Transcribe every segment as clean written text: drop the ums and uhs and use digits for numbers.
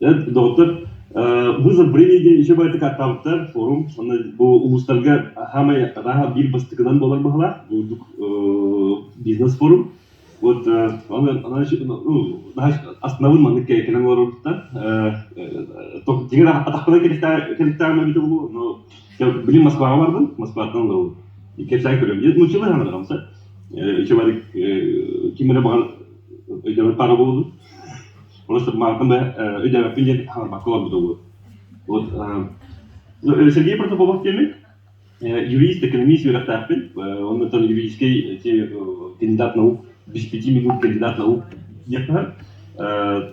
Evet, doktor. Вызов времени еще байтı kattalıklar forum. Bu uluslarga hama daha bir bastıkıdan dolar bahla. Bulduk business forum. Вот она еще daha основын маннык кенен орта. То тигер атакына келектер ма бите бу. Но билим Москвага бардым. Москвадан да бу. Ике сай көрөм. Ну чылы хана барамса. Еще бардык кимере баган өйдө пара болду. Просто маркамда ödeme pince bakılan bu da bu. Вот, Сергей Протопопов темик, юрист, экономист, юрактарпин, он там юридический кандидат наук, без 5 минут кандидат наук, где-то,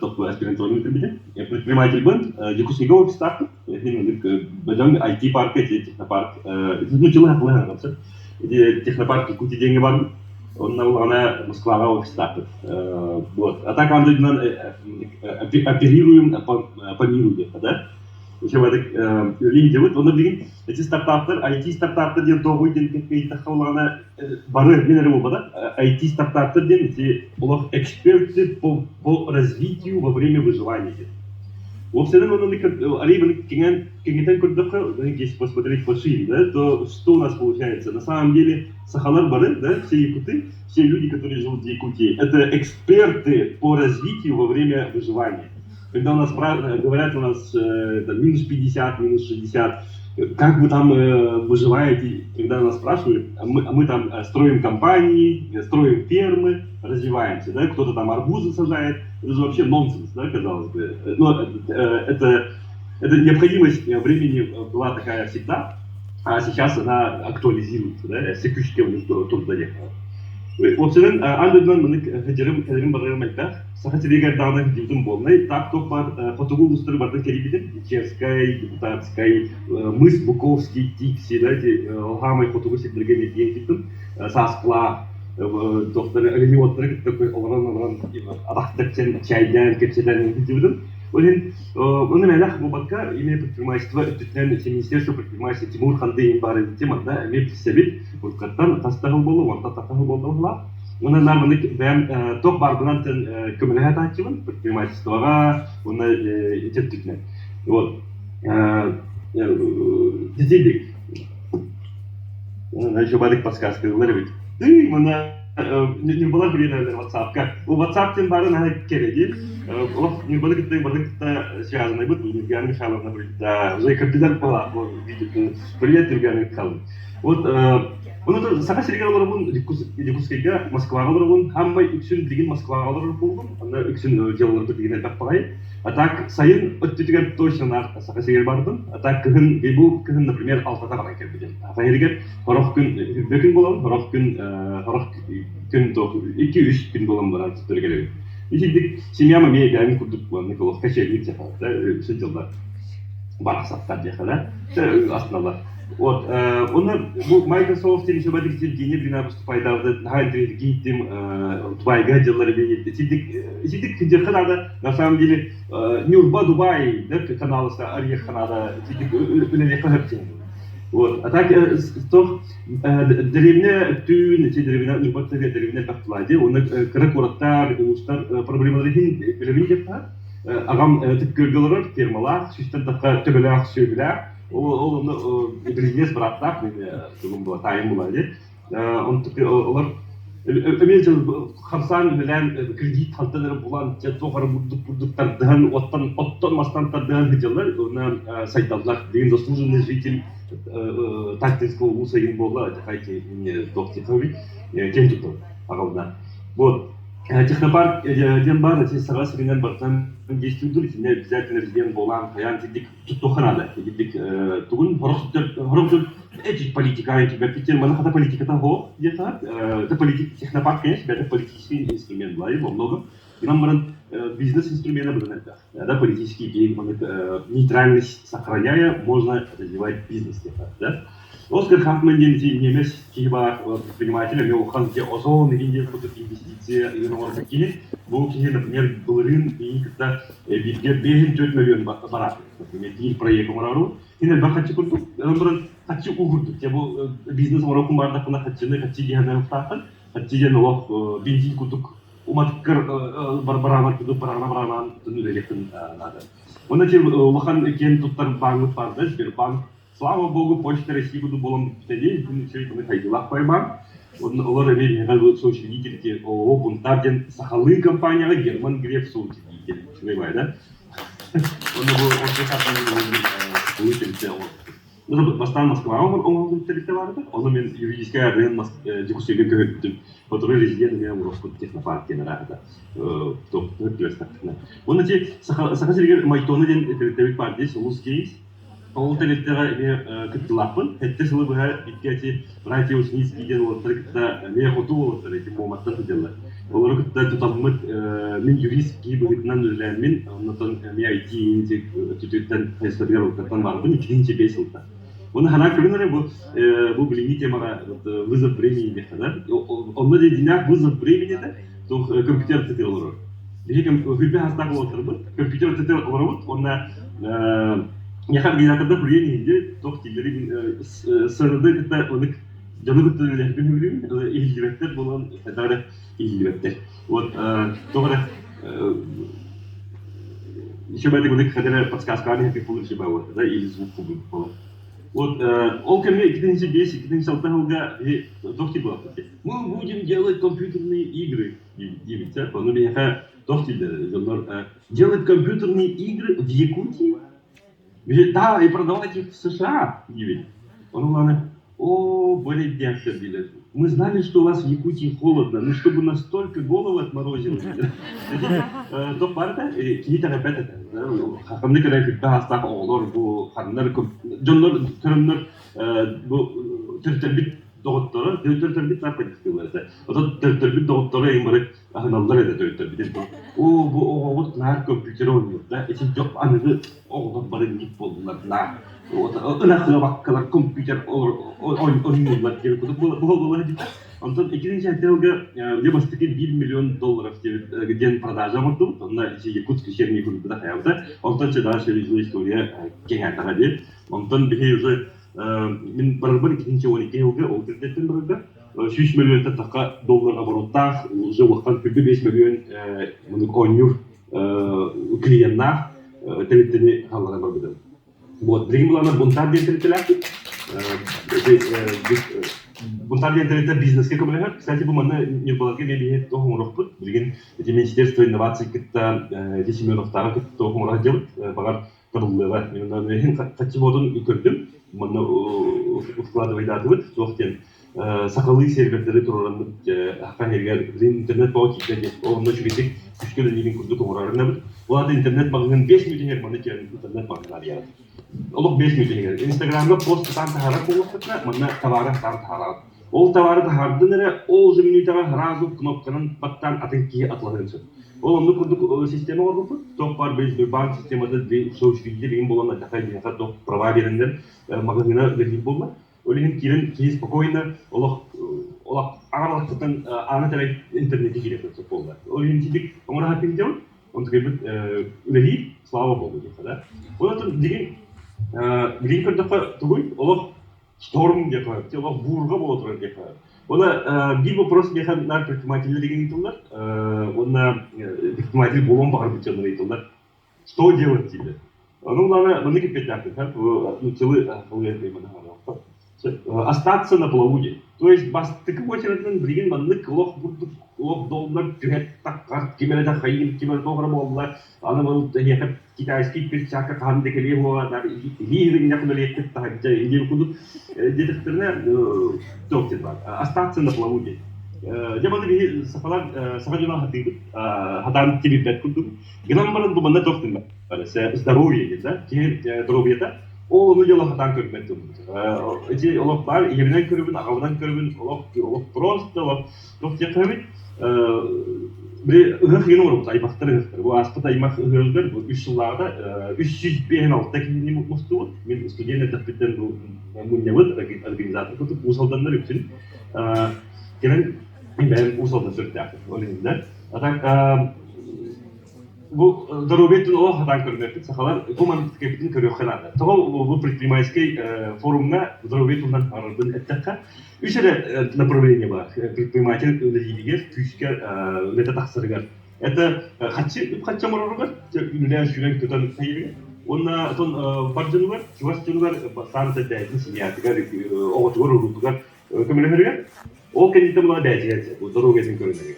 только аспирантурный кабинет, предприниматель бенд, Якутского стартап, бедом IT-парк, технопарк, ну, человек планируется, технопарк, какие деньги бан, она Москва офис стартап, вот, а так оперируем по миру где-то, да? Еще в этой линии вот он объявил эти стартапы, IT-стартапы ден тогой ден какие-то хавлана бары минералы вода, IT-стартапы ден эти улов эксперты по развитию во время выживания. Вот всегда он алибан кенген курдока, если посмотреть пошире, да, то что у нас получается? На самом деле Сахалар бары, да, все якуты, все люди, которые живут в Якутии, это эксперты по развитию во время выживания. Когда у нас говорят, у нас минус 50, минус 60, как вы там выживаете, когда нас спрашивают, а мы там строим компании, строим фермы, развиваемся, да, кто-то там арбузы сажает, это же вообще нонсенс, да, казалось бы. Но это необходимость времени была такая всегда, а сейчас она актуализируется, да, секущие тут доехала. Опсиден андыдан мынык хеджерим барырым айтта. Саха телегер дана дивдим болнай. Так топ бар фотогул устыры барды керибиден. Черскай, депутатскай, мыс Буковский, Тикси, да, хамай фотогул сетберген еткен киттим. Саскла, доктор элемиоттары такой оларан атактыктен чайдан кепседен дивдим. Onun melah bu bakka yine предпринимательство ötütlen Министерство предпринимательства Тимур Хандыйн бары тема да меп себит буркаттан тастагыл болу ванта тастагыл болдула. Оны нармык бәм топ бардынан тен көмөлгә таачыбын предпринимательствога оны итеп Вот. Дидик. Еще бадык подсказка ларбит. Ты мына не была грина WhatsApp-ка. У WhatsApp-тен бары на кереди. Не было где-то связано, вот Евгения Михайловна говорит, да, уже капитан Пала, видит, привет, Евгения Михайловна. Вот, он это сака сиргал барабун, Якутскайга, Москва барабун, хамбай үксүн билген Москва барабун, анда үксүн делаларды билген таппагай. А так сайын өттүгөр точно на сака сиргал бардым. А так кыгын бул кыгын, например, алтата баран келбеден. Сайыргер хорох күн бөкүн болом, хорох күн ток 2-3 күн болом баран түтөргеле. И семьяма мне гайм курдук Николов качели типа, да, все дела. Барсаттар дехала, основа. Вот, он Microsoft еще в этих денег при нас поступает, да, хайдри гитим, Дубайга делали бенит. Сидик дехала, на самом деле, Нюрба Дубай, да, канал с Арьеханада, сидик улелехахтин. Вот. А так, то древне тюн, эти древне, не просто древне бахтлади, он кракураттар, устар проблемаларын билебин агам тиккөлгөлөр фирмалар, систем такка төбөлөр сөйлөр, ол бизнес бараттак, мен була тайым була ди. Он олар Ömeyce Hamsan bilen kredit haltaları bulan tohara bulduklardan ottan mastanlardan hıcalar ona saydalar деген заслуженный житель Тактинского усаин была это хайки доктор Хави кентутон агавна вот технопарк Денбар эти сарасы менен бартан действуют не обязательно резидент болан каян тидик тутоханада тидик тугун хорохтор эти политика эти бертитен мана хата политика того где-то это политика технопарк конечно это политический инструмент лай во многом и нам баран бизнес инструмента баран да политический гейм нейтральность сохраняя можно развивать бизнес да Оскар Хартман немец киба предпринимателя мел ханте озон негенде кутуп инвестиция и номер такие бул кине например долларын и когда бирге 4 миллион барат например дил проект марару и на бахачы куртуп например хачы угурду те бул бизнес марокун бардак на хачыны хачы дигән фактан хачы дигән лох бензин кутук уматкар барбарамат туду барана тунелектен надо. Он эти лохан кен туттар банк барды, Сбербанк. Слава богу, Почта России буду болом битеди, все это мы хайдилах пайбан. Олар эмери соучредитель ООО Бунтарден Сахалы компания Герман Греф соучредитель. Понимаете, да? Он был соучредитель. Ну, бастан Москва, он территориально, он мен юридическая район дискуссия говорит, который резидент меня в Росход технопарке на рада, то так. Он эти сахасерге майтоны ден территориальный партии Солускейс. Ол территория кытлапын, это сылы быха биткати радиус низкиден оларда не хоту оларда эти моментта делать. Олар кытта тутаммыт мен юрист кибыгытнан үлән мен оннан ми IT интек түтүттен фестиваль олардан барбын икинчи бесылда. Оны хана көрүнөр бу билими темага вызов времени деп да. Онда динак вызов времени да, то компьютер тетер олар. Бигем хүлбе хастак оларбы, компьютер тетер оларбы, онда я организаторда проявление, то тилери сырды это он жаныбы төлөөр күнүлүм илдибеттер болгон тадары илдибеттер. Вот тогда еще бы это будет хотя подсказка они как получше было, да, или звук был. Вот ол кеме кидинчи беси кидинчи алтыга тохти было. Мы будем делать компьютерные игры. Дивите, ну я тохти делать компьютерные игры в Якутии. Да, и продавать их в США. Он говорит, о, ребята, мы знали, что у вас в Якутии холодно, но чтобы настолько голову отморозило. То парта, кита репета, хамны когда их хастак олор, бу хамнар, джоннор, тернор, бу тертербит доктора, тертербит нападки. Вот тертербит доктора им говорит, ахналдар это тертербит. О, вот на компьютере он, да, эти job они, о, барын гип болдулар, на. Вот, ынакы баккалар компьютер ойнулар керек болду дейт. Антон экинчи ателге лебастыки $1 миллион ден продажа болду. Онда Якутск шерни группада хаябда. Антон чада шеризли история кеңайтага дейт. Антон бихе уже мен барбар экинчи 12 жылга ол кредиттен барда 3 миллион така доллар обороттах, уже вакыт 5 миллион муну ойнур клиенттар телефоны халара барда. Вот, другим планом Бунтарден территориальный, Бунтарден территориальный бизнес, как мы говорим, кстати, бумажные не было, где бегает то хуморов, другим эти министерства инноваций, как-то 10 миллионов тарок, то хуморов делать, пока карлыва, именно хотим вот он укрепим, мы вкладываем даты вот, то хтен сахалы сервердері тураран ханергер интернет паутик деген ол ночь битик күшкеле деген күрдү комурарына бит. Оларда интернет багын 5 миллионер маны кен интернет багын ария. Олог 5 миллионер. Инстаграмда пост тан тахара болуптна, мына товары тан тахара. Ол товары тахардынere ол же минутага разу кнопканын баттан атынки атлагынчы. Ол онды күрдүк система бар бу. Топ бар без банк системада соучредитель деген болгон такай деген топ права берендер магазина берген болма. Олин кирен киз спокойно олох агарлыктан аны талай интернетке кире көрсөк болду. Олин тидик оңра хапин деп, он требует үлеги, слава богу деп, да. Онтон деген линкердакка тугуй олох шторм деп, олох бурга болот турат деп. Она бир вопрос механ нар предприниматель деген айтылар. Онда предприниматель болон бар бутен айтылар. Что делать тебе? Ну, надо, мы не кипятят, ну, целый остаться на плаву. То есть, ты какой-то блин, маннык, лох доллар, так карт, кемерда хайим, кемер доллар болла, она был ехать китайский перчака, ханды келево, да, ливень, я куда ехать, так, где куда, детекторная, доктор, остаться на плаву. Я могу говорить, сахарина хатыгут, хатан тебе пять куду. Гнам баран думана доктор, здоровье, да, здоровье, да. Ол ну дело хатан көрмөт. Эти олоп бар, емнен көрүбүн, агавдан көрүбүн, олоп просто олоп токтя көрүбүн. Бир ыгы генор айбактар ыгы. Бу аспыта аймак ыгылдар бу 3 жылдарда 356 кини мусту. Мен студент таптен бу мунневыт организатор кутуп усалдандар үчүн. Келен мен усалдан сүртөк. Олинде. Атак bu Dorobet'in o hadan körünlerdi. Sakalar bu mantıklı körüyor kanada. Того bu предпринимательский форумна Dorobet'undan arardın ettekka. Üç направление var. Предприниматель öyle küçük öyle taksırgar. Это хатча мороргар, юлян шүрен көтөн тайыр. Онна тон баржынлар, чувашчылар сарыта дайын сиятыгар, оготугар урутугар көмөлөргөр. Ол кенде була дайжыгар, бу дорогесин көрүнөр.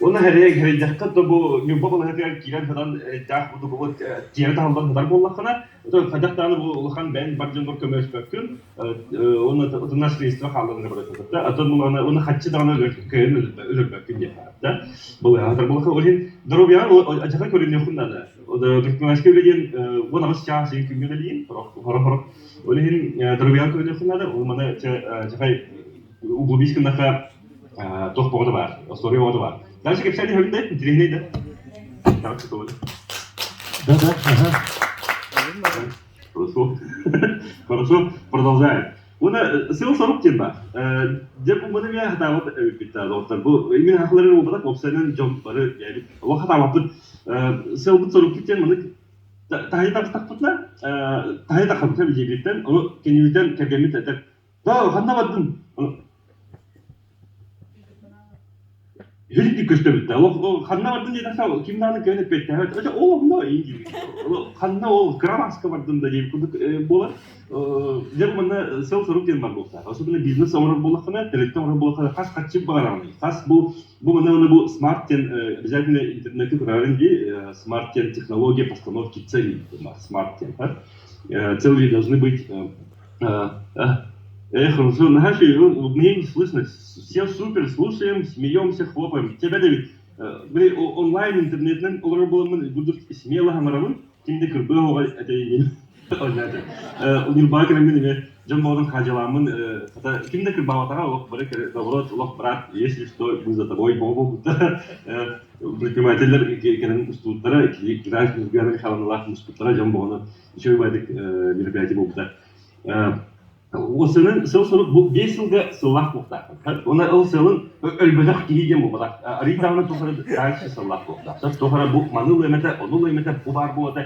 Онна хәрәгә якка то бу нюбабыл хәтәр кирән фадан тах бу бу тиярда алдан дар боллакына, то фадактаны бу улхан бән баржынлар көмөш бәккүн. Онна тоннаш рейстра халыгына барат. Ата буланы оны хатчы даны өлөр бәккүн дип да. Бұл хәтер булха олин дробиян ачака көрүнө хуннада. Ода предпринимательский үлеген вона башка сен күмөлөйин, хорохор. Олин дробиян көрүнө хуннада, ол мана чакай углубийский наха тох повода бар, история повода бар. Дальше как всякие хобби, интересные, да? Так, что Да, ага. Хорошо. Хорошо, продолжаем. Она сел сорок ба. Деп у меня хата вот пита доктор. Бу именно хахлары болда, опсенен жомбары, яли. Ва хата вот сел бут сорок тен мына тайда тактытна, тайда хабта бижебиттен, аны кенибиттен кергемит этеп. Да, ханда бадым. Хилди көстөбүттө. Ол ханна бардын дейт аса кимданы көнөп кетти. Ача о мына инди. Ханна ол граммаска бардын да дейт болот. Деп мына сел сорок тен бар болса. Особенно бизнес орун болакына, телектен орун болакына кас качып барамын. Кас бу мына бу смарт тен обязательно интернетке кырарынги смарт тен технология постановки целей. Смарт тен, цели должны быть хорошо, мне не слышно. Все супер, слушаем, смеемся, хлопаем. Тебя, Давид, онлайн интернетнен олар боламын будут смело хамаравын. Кимде кырбыга это не оннады. Унилбакын мен жамбаудын хажаламын. Кимде кырбаватага лох баре доброт лох брат, если что, мы за тобой бобу. Предпринимательдер экенин устуттара, кираж үзгәрен халаналар устуттара жамбауны. Еще бадык мероприятие болду. Осының сыл-сылық бұл 5 жылға сыллақ болдақ. Оны ыл-сылын өлбіғақ кейген болдақ. Ритауны тұқыры дайшы сыллақ болдақ. Тұқыры бұл маныл әметі, оныл әметі, бұл бар болады.